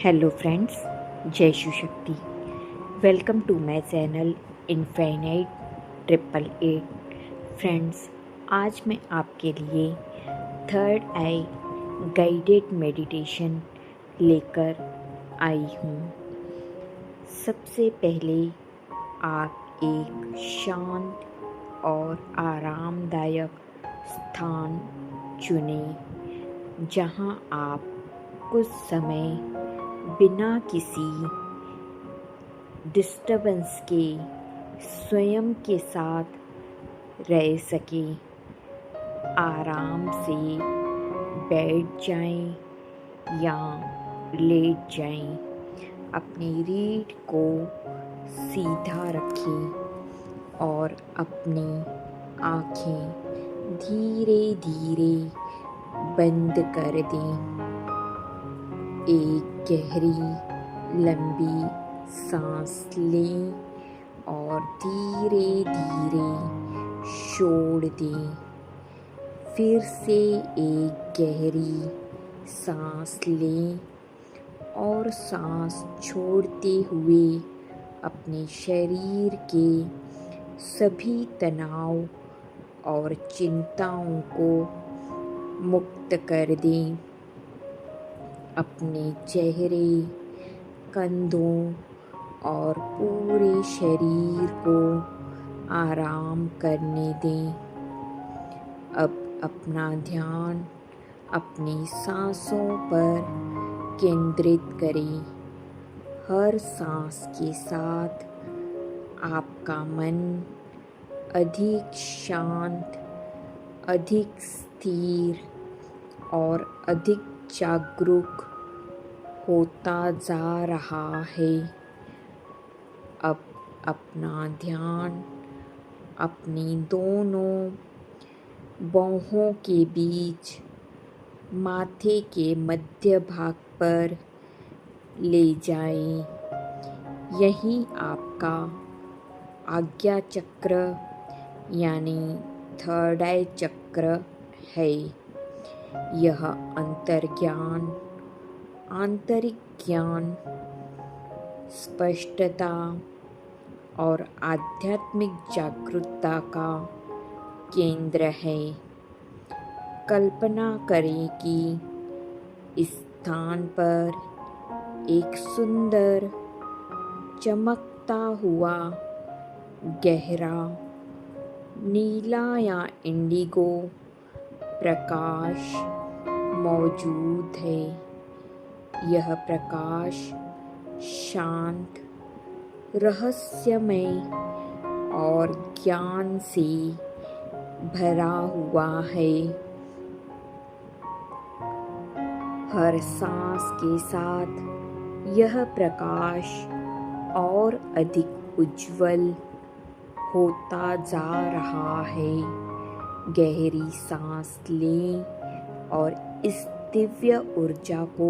Hello friends, जय Shiv Shakti. Welcome to my channel infinite triple eight. Friends, आज मैं आपके लिए थर्ड आई गाइडेड मेडिटेशन लेकर आई हूँ। सबसे पहले आप एक शांत और आरामदायक स्थान चुनें जहाँ आप कुछ समय बिना किसी डिस्टरबेंस के स्वयं के साथ रह सके। आराम से बैठ जाएं या लेट जाएं। अपनी रीढ़ को सीधा रखें और अपनी आँखें धीरे धीरे बंद कर दें। एक गहरी लंबी सांस लें और धीरे धीरे छोड़ दें। फिर से एक गहरी सांस लें और सांस छोड़ते हुए अपने शरीर के सभी तनाव और चिंताओं को मुक्त कर दें। अपने चेहरे, कंधों और पूरे शरीर को आराम करने दें। अब अपना ध्यान अपनी सांसों पर केंद्रित करें। हर सांस के साथ आपका मन अधिक शांत, अधिक स्थिर और अधिक जागरूक होता जा रहा है। अब अपना ध्यान अपनी दोनों बाहों के बीच माथे के मध्य भाग पर ले जाएं। यही आपका आज्ञा चक्र यानी थर्ड आई चक्र है। यह अंतर्ज्ञान, आंतरिक ज्ञान, स्पष्टता और आध्यात्मिक जागरूकता का केंद्र है। कल्पना करें कि इस स्थान पर एक सुंदर चमकता हुआ गहरा नीला या इंडिगो प्रकाश मौजूद है। यह प्रकाश शांत, रहस्यमय और ज्ञान से भरा हुआ है। हर सांस के साथ यह प्रकाश और अधिक उज्जवल होता जा रहा है। गहरी सांस लें और इस दिव्य ऊर्जा को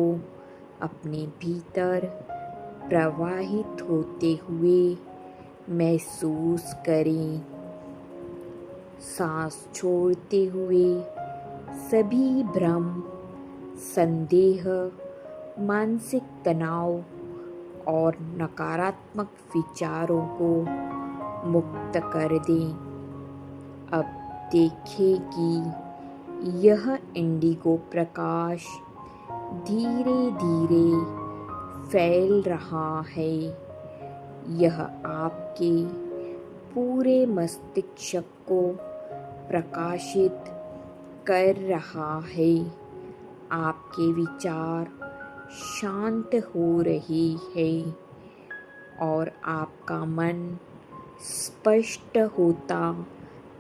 अपने भीतर प्रवाहित होते हुए महसूस करें। सांस छोड़ते हुए सभी भ्रम, संदेह, मानसिक तनाव और नकारात्मक विचारों को मुक्त कर दें। अब देखें कि यह इंडिगो प्रकाश धीरे धीरे फैल रहा है। यह आपके पूरे मस्तिष्क को प्रकाशित कर रहा है। आपके विचार शांत हो रहे हैं और आपका मन स्पष्ट होता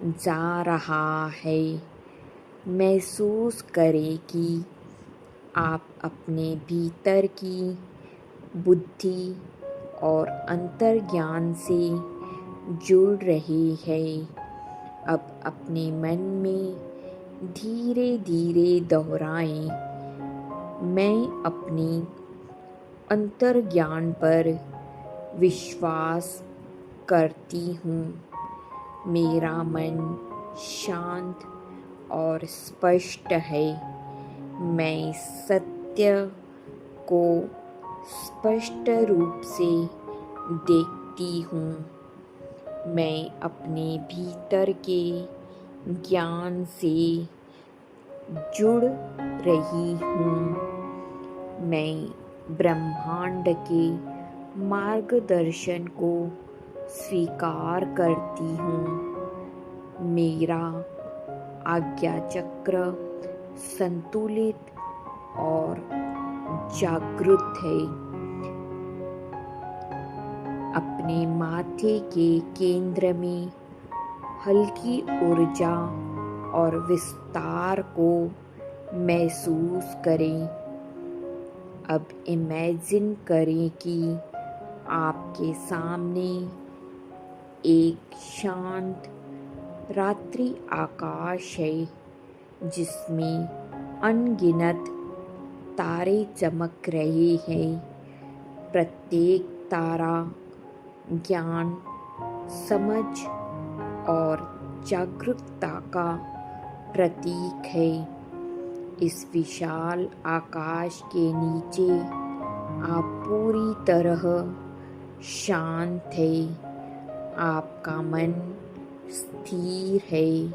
जा रहा है। महसूस करें कि आप अपने भीतर की बुद्धि और अंतर्ज्ञान से जुड़ रहे हैं। अब अपने मन में धीरे धीरे दोहराएं, मैं अपनी अंतर्ज्ञान पर विश्वास करती हूँ। मेरा मन शांत और स्पष्ट है। मैं सत्य को स्पष्ट रूप से देखती हूँ। मैं अपने भीतर के ज्ञान से जुड़ रही हूँ। मैं ब्रह्मांड के मार्गदर्शन को स्वीकार करती हूँ। मेरा आज्ञा चक्र संतुलित और जागृत है। अपने माथे के केंद्र में हल्की ऊर्जा और विस्तार को महसूस करें। अब इमेजिन करें कि आपके सामने एक शांत रात्रि आकाश है जिसमें अनगिनत तारे चमक रहे हैं। प्रत्येक तारा ज्ञान, समझ और जागरूकता का प्रतीक है। इस विशाल आकाश के नीचे आप पूरी तरह शांत है। आपका मन स्थिर है।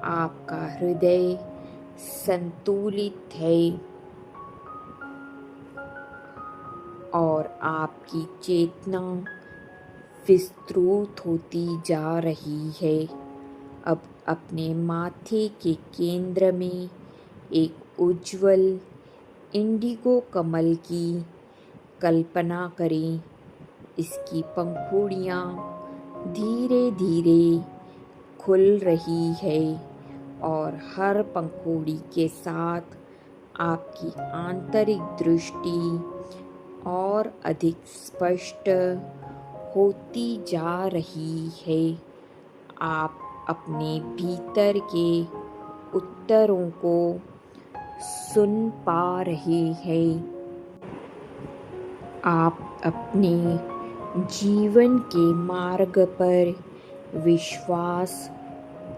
आपका हृदय संतुलित है और आपकी चेतना विस्तृत होती जा रही है। अब अपने माथे के केंद्र में एक उज्जवल इंडिगो कमल की कल्पना करें। इसकी पंखुड़ियाँ धीरे धीरे खुल रही है और हर पंखुड़ी के साथ आपकी आंतरिक दृष्टि और अधिक स्पष्ट होती जा रही है। आप अपने भीतर के उत्तरों को सुन पा रहे हैं। आप अपने जीवन के मार्ग पर विश्वास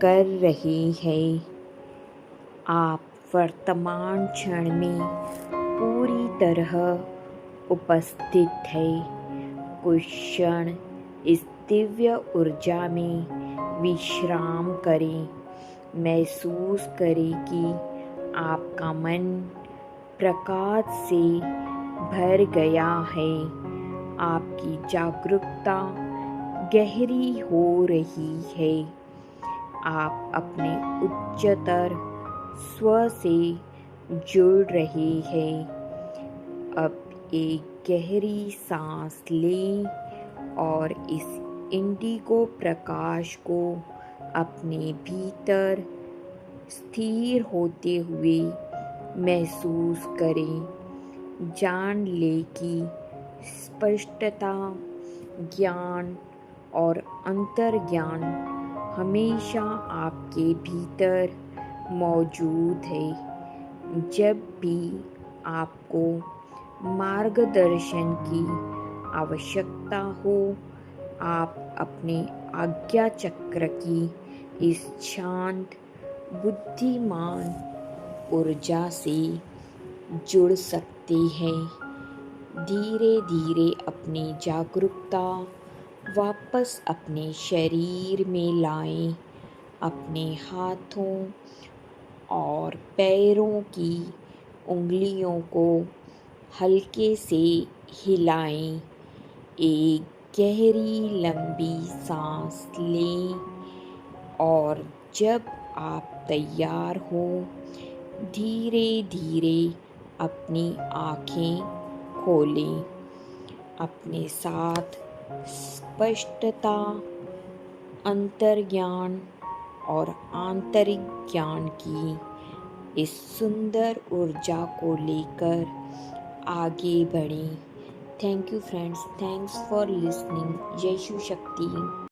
कर रहे हैं। आप वर्तमान क्षण में पूरी तरह उपस्थित है। कुछ क्षण इस दिव्य ऊर्जा में विश्राम करें। महसूस करें कि आपका मन प्रकाश से भर गया है। आपकी जागरूकता गहरी हो रही है। आप अपने उच्चतर स्व से जुड़ रहे हैं। अब एक गहरी सांस लें और इस इंडिगो प्रकाश को अपने भीतर स्थिर होते हुए महसूस करें। जान लें कि स्पष्टता, ज्ञान और अंतर्ज्ञान हमेशा आपके भीतर मौजूद है। जब भी आपको मार्गदर्शन की आवश्यकता हो, आप अपने आज्ञा चक्र की इस शांत, बुद्धिमान ऊर्जा से जुड़ सकते हैं। धीरे धीरे अपनी जागरूकता वापस अपने शरीर में लाएं। अपने हाथों और पैरों की उंगलियों को हल्के से हिलाएं। एक गहरी लंबी सांस लें और जब आप तैयार हो, धीरे धीरे अपनी आँखें खोलें। अपने साथ स्पष्टता, अंतर्ज्ञान और आंतरिक ज्ञान की इस सुंदर ऊर्जा को लेकर आगे बढ़ें। Thank you friends, thanks for listening. जय शिव शक्ति।